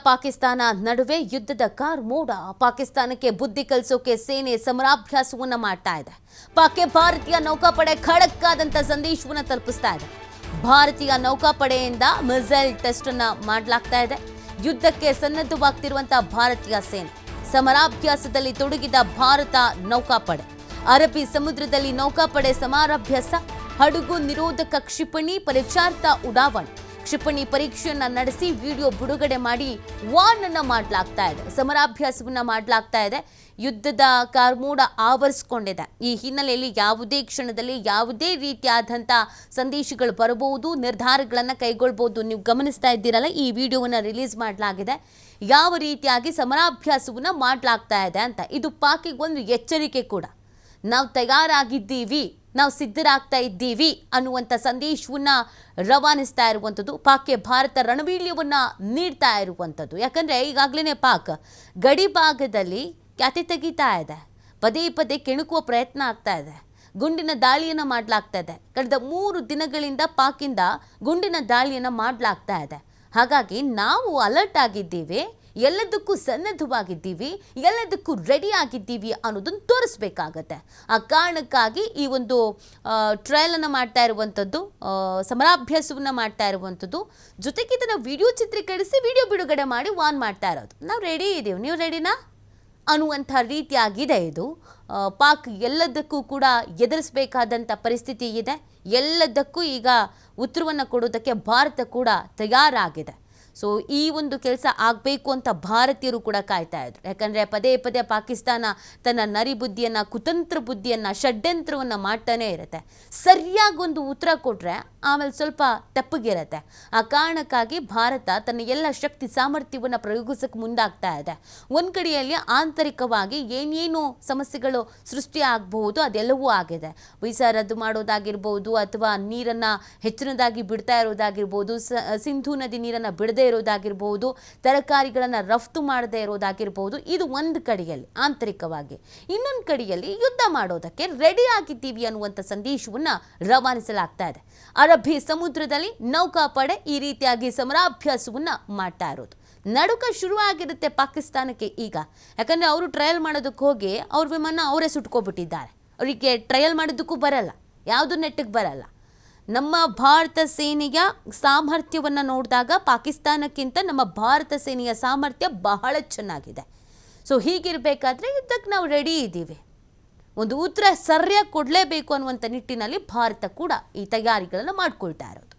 ಪಾಕಿಸ್ತಾನ ನಡುವೆ ಯುದ್ಧದ ಕಾರ್ಮೋಡ. ಪಾಕಿಸ್ತಾನಕ್ಕೆ ಬುದ್ಧಿ ಕಲಿಸೋಕೆ ಸೇನೆ ಸಮರಾಭ್ಯಾಸವನ್ನ ಮಾಡ್ತಾ ಇದೆ. ಪಾಕ್ಗೆ ಭಾರತೀಯ ನೌಕಾಪಡೆ ಖಡಕ್ ಆದಂತ ಸಂದೇಶವನ್ನ ತಲುಪಿಸ್ತಾ ಇದೆ. ಭಾರತೀಯ ನೌಕಾಪಡೆಯಿಂದ ಮಿಸೈಲ್ ಟೆಸ್ಟ್ ಅನ್ನ ಮಾಡಲಾಗ್ತಾ ಇದೆ. ಯುದ್ಧಕ್ಕೆ ಸನ್ನದ್ಧವಾಗ್ತಿರುವಂತಹ ಭಾರತೀಯ ಸೇನೆ ಸಮರಾಭ್ಯಾಸದಲ್ಲಿ ತೊಡಗಿದ ಭಾರತ ನೌಕಾಪಡೆ. ಅರಬ್ಬಿ ಸಮುದ್ರದಲ್ಲಿ ನೌಕಾಪಡೆ ಸಮರಾಭ್ಯಾಸ. ಹಡಗು ನಿರೋಧಕ ಕ್ಷಿಪಣಿ ಪರೀಕ್ಷಾರ್ಥ ಉಡಾವಣೆ. ಕ್ಷಿಪಣಿ ಪರೀಕ್ಷೆಯನ್ನ ನಡೆಸಿ ವಿಡಿಯೋ ಬಿಡುಗಡೆ ಮಾಡಿ ವಾರ್ನ್ ಅನ್ನ ಮಾಡಲಾಗ್ತಾ ಇದೆ. ಸಮರಾಭ್ಯಾಸವನ್ನ ಮಾಡಲಾಗ್ತಾ ಇದೆ. ಯುದ್ಧದ ಕಾರ್ಮೋಡ ಆವರಿಸಿಕೊಂಡಿದೆ. ಈ ಹಿನ್ನೆಲೆಯಲ್ಲಿ ಯಾವುದೇ ಕ್ಷಣದಲ್ಲಿ ಯಾವುದೇ ರೀತಿಯಾದಂಥ ಸಂದೇಶಗಳು ಬರಬಹುದು, ನಿರ್ಧಾರಗಳನ್ನು ಕೈಗೊಳ್ಳಬಹುದು. ನೀವು ಗಮನಿಸ್ತಾ ಇದ್ದೀರಲ್ಲ, ಈ ವಿಡಿಯೋವನ್ನು ರಿಲೀಸ್ ಮಾಡಲಾಗಿದೆ. ಯಾವ ರೀತಿಯಾಗಿ ಸಮರಾಭ್ಯಾಸವನ್ನ ಮಾಡಲಾಗ್ತಾ ಇದೆ ಅಂತ. ಇದು ಪಾಕಿಗೆ ಒಂದು ಎಚ್ಚರಿಕೆ ಕೂಡ. ನಾವು ತಯಾರಾಗಿದ್ದೀವಿ, ನಾವು ಸಿದ್ಧರಾಗ್ತಾ ಇದ್ದೀವಿ ಅನ್ನುವಂಥ ಸಂದೇಶವನ್ನ ರವಾನಿಸ್ತಾ ಇರುವಂಥದ್ದು. ಪಾಕ್ಗೆ ಭಾರತ ರಣವೀಳ್ಯವನ್ನ ನೀಡ್ತಾ ಇರುವಂಥದ್ದು. ಯಾಕಂದರೆ ಈಗಾಗಲೇ ಪಾಕ್ ಗಡಿ ಭಾಗದಲ್ಲಿ ಖ್ಯಾತಿ ತೆಗಿತಾ ಇದೆ. ಪದೇ ಪದೇ ಕೆಣಕುವ ಪ್ರಯತ್ನ ಆಗ್ತಾ ಇದೆ. ಗುಂಡಿನ ದಾಳಿಯನ್ನು ಮಾಡಲಾಗ್ತಾ ಇದೆ. ಕಳೆದ 3 ದಿನಗಳಿಂದ ಪಾಕಿಂದ ಗುಂಡಿನ ದಾಳಿಯನ್ನು ಮಾಡಲಾಗ್ತಾ ಇದೆ. ಹಾಗಾಗಿ ನಾವು ಅಲರ್ಟ್ ಆಗಿದ್ದೀವಿ, ಎಲ್ಲದಕ್ಕೂ ಸನ್ನದ್ಧವಾಗಿದ್ದೀವಿ, ಎಲ್ಲದಕ್ಕೂ ರೆಡಿ ಆಗಿದ್ದೀವಿ ಅನ್ನೋದನ್ನು ತೋರಿಸ್ಬೇಕಾಗತ್ತೆ. ಆ ಕಾರಣಕ್ಕಾಗಿ ಈ ಒಂದು ಟ್ರಯಲನ್ನು ಮಾಡ್ತಾ ಇರುವಂಥದ್ದು, ಸಮರಾಭ್ಯಾಸವನ್ನು ಮಾಡ್ತಾ ಇರುವಂಥದ್ದು. ಜೊತೆಗೆ ಇದನ್ನು ವಿಡಿಯೋ ಚಿತ್ರೀಕರಿಸಿ ವಿಡಿಯೋ ಬಿಡುಗಡೆ ಮಾಡಿ ವಾರ್ನ್ ಮಾಡ್ತಾ ಇರೋದು. ನಾವು ರೆಡಿ ಇದ್ದೀವಿ, ನೀವು ರೆಡಿನಾ ಅನ್ನುವಂಥ ರೀತಿಯಾಗಿದೆ ಇದು. ಪಾಕ್ ಎಲ್ಲದಕ್ಕೂ ಕೂಡ ಎದುರಿಸಬೇಕಾದಂಥ ಪರಿಸ್ಥಿತಿ ಇದೆ. ಎಲ್ಲದಕ್ಕೂ ಈಗ ಉತ್ತರವನ್ನು ಕೊಡೋದಕ್ಕೆ ಭಾರತ ಕೂಡ ತಯಾರಾಗಿದೆ. ಸೊ ಈ ಒಂದು ಕೆಲಸ ಆಗಬೇಕು ಅಂತ ಭಾರತೀಯರು ಕೂಡ ಕಾಯ್ತಾ ಇದ್ರು. ಯಾಕಂದರೆ ಪದೇ ಪದೇ ಪಾಕಿಸ್ತಾನ ತನ್ನ ನರಿ ಬುದ್ಧಿಯನ್ನು, ಕುತಂತ್ರ ಬುದ್ಧಿಯನ್ನು, ಷಡ್ಯಂತ್ರವನ್ನು ಮಾಡ್ತಾನೆ ಇರುತ್ತೆ. ಸರಿಯಾಗಿ ಒಂದು ಉತ್ತರ ಕೊಟ್ಟರೆ ಆಮೇಲೆ ಸ್ವಲ್ಪ ತೆಪ್ಪಗಿರುತ್ತೆ. ಆ ಕಾರಣಕ್ಕಾಗಿ ಭಾರತ ತನ್ನ ಎಲ್ಲ ಶಕ್ತಿ ಸಾಮರ್ಥ್ಯವನ್ನು ಪ್ರಯೋಗಿಸೋಕ್ಕೆ ಮುಂದಾಗ್ತಾ ಇದೆ. ಒಂದು ಕಡೆಯಲ್ಲಿ ಆಂತರಿಕವಾಗಿ ಏನೇನು ಸಮಸ್ಯೆಗಳು ಸೃಷ್ಟಿ ಆಗಬಹುದು ಅದೆಲ್ಲವೂ ಆಗಿದೆ. ವೀಸಾ ರದ್ದು ಮಾಡೋದಾಗಿರ್ಬೋದು, ಅಥವಾ ನೀರನ್ನು ಹೆಚ್ಚಿನದಾಗಿ ಬಿಡ್ತಾ ಇರೋದಾಗಿರ್ಬೋದು, ಸಿಂಧೂ ನದಿ ನೀರನ್ನು ಬಿಡದೇ ಇರೋದಾಗಿರ್ಬೋದು, ತರಕಾರಿಗಳನ್ನು ರಫ್ತು ಮಾಡದೇ ಇರೋದಾಗಿರ್ಬೋದು. ಇದು ಒಂದು ಕಡೆಯಲ್ಲಿ ಆಂತರಿಕವಾಗಿ. ಇನ್ನೊಂದು ಕಡೆಯಲ್ಲಿ ಯುದ್ಧ ಮಾಡೋದಕ್ಕೆ ರೆಡಿ ಆಗಿದ್ದೀವಿ ಅನ್ನುವಂಥ ಸಂದೇಶವನ್ನು ರವಾನಿಸಲಾಗ್ತಾ ಇದೆ. ಅರಬ್ಬಿ ಸಮುದ್ರದಲ್ಲಿ ನೌಕಾಪಡೆ ಈ ರೀತಿಯಾಗಿ ಸಮರಾಭ್ಯಾಸವನ್ನು ಮಾಡ್ತಾ ಇರೋದು. ನಡುಕ ಶುರುವಾಗಿರುತ್ತೆ ಪಾಕಿಸ್ತಾನಕ್ಕೆ ಈಗ. ಯಾಕಂದರೆ ಅವರು ಟ್ರಯಲ್ ಮಾಡೋದಕ್ಕೆ ಹೋಗಿ ಅವ್ರ ವಿಮಾನ ಅವರೇ ಸುಟ್ಕೊಬಿಟ್ಟಿದ್ದಾರೆ. ಅವರಿಗೆ ಟ್ರಯಲ್ ಮಾಡೋದಕ್ಕೂ ಬರಲ್ಲ, ಯಾವುದು ನೆಟ್ಟಿಗೆ ಬರಲ್ಲ. ನಮ್ಮ ಭಾರತ ಸೇನೆಯ ಸಾಮರ್ಥ್ಯವನ್ನು ನೋಡಿದಾಗ ಪಾಕಿಸ್ತಾನಕ್ಕಿಂತ ನಮ್ಮ ಭಾರತ ಸೇನೆಯ ಸಾಮರ್ಥ್ಯ ಬಹಳ ಚೆನ್ನಾಗಿದೆ. ಸೊ ಹೀಗಿರಬೇಕಾದ್ರೆ ಯುದ್ಧಕ್ಕೆ ನಾವು ರೆಡಿ ಇದ್ದೀವಿ, ಒಂದು ಉತ್ತರ ಸರಿಯಾಗಿ ಕೊಡಲೇಬೇಕು ಅನ್ನುವಂಥ ನಿಟ್ಟಿನಲ್ಲಿ ಭಾರತ ಕೂಡ ಈ ತಯಾರಿಗಳನ್ನು ಮಾಡ್ಕೊಳ್ತಾ ಇರೋದು.